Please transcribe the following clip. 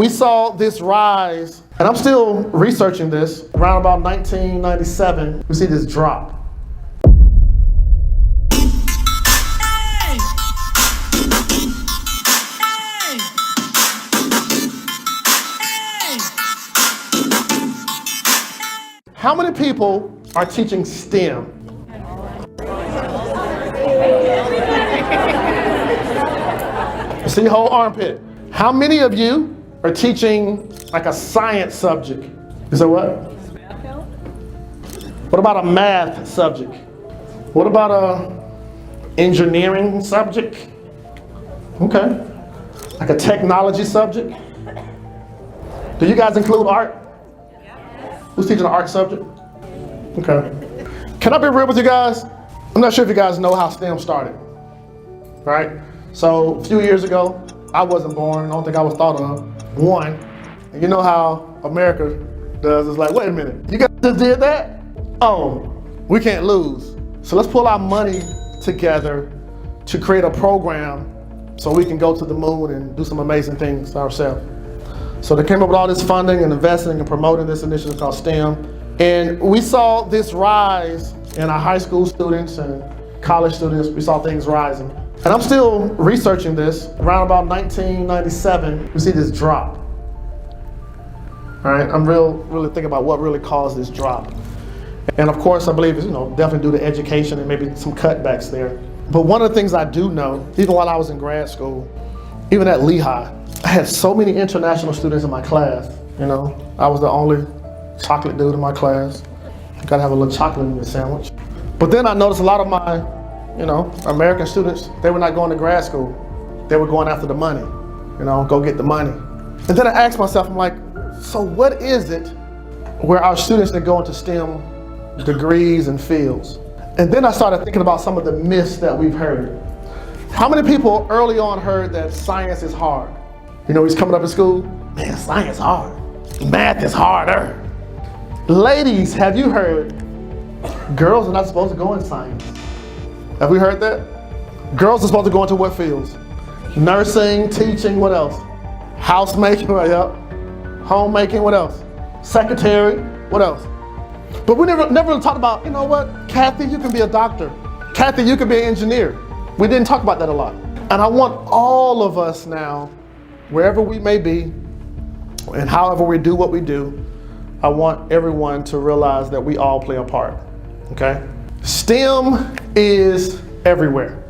we saw this rise, and I'm still researching this, around about 1997, we see this drop. How many people are teaching STEM? See your whole armpit. How many of you are teaching like a science subject? You say what? What about a math subject? What about a engineering subject? Okay. Like a technology subject? Do you guys include art? Who's teaching an art subject? Okay. Can I be real with you guys? I'm not sure if you guys know how STEM started, right? So a few years ago, I wasn't born. I don't think I was thought of. One, and you know how America does. It's like, wait a minute, you guys just did that? Oh, we can't lose. So let's pull our money together to create a program so we can go to the moon and do some amazing things ourselves. So they came up with all this funding and investing and promoting this initiative called STEM. And we saw this rise in our high school students and college students. We saw things rising. And I'm still researching this. Around about 1997, we see this drop. All right, I'm really thinking about what really caused this drop. And of course, I believe it's, definitely due to education and maybe some cutbacks there. But one of the things I do know, even while I was in grad school, even at Lehigh, I had so many international students in my class. I was the only chocolate dude in my class. You gotta have a little chocolate in your sandwich. But then I noticed a lot of my, American students, they were not going to grad school. They were going after the money, go get the money. And then I asked myself, I'm like, so what is it where our students that go into STEM degrees and fields? And then I started thinking about some of the myths that we've heard. How many people early on heard that science is hard? He's coming up in school, man, science is hard. Math is harder. Ladies, have you heard girls are not supposed to go in science? Have we heard that? Girls are supposed to go into what fields? Nursing, teaching, what else? Housemaking, yep. Homemaking, what else? Secretary, what else? But we never really talked about, Kathy, you can be a doctor. Kathy, you can be an engineer. We didn't talk about that a lot. And I want all of us now, wherever we may be, and however we do what we do, I want everyone to realize that we all play a part, okay? STEM is everywhere.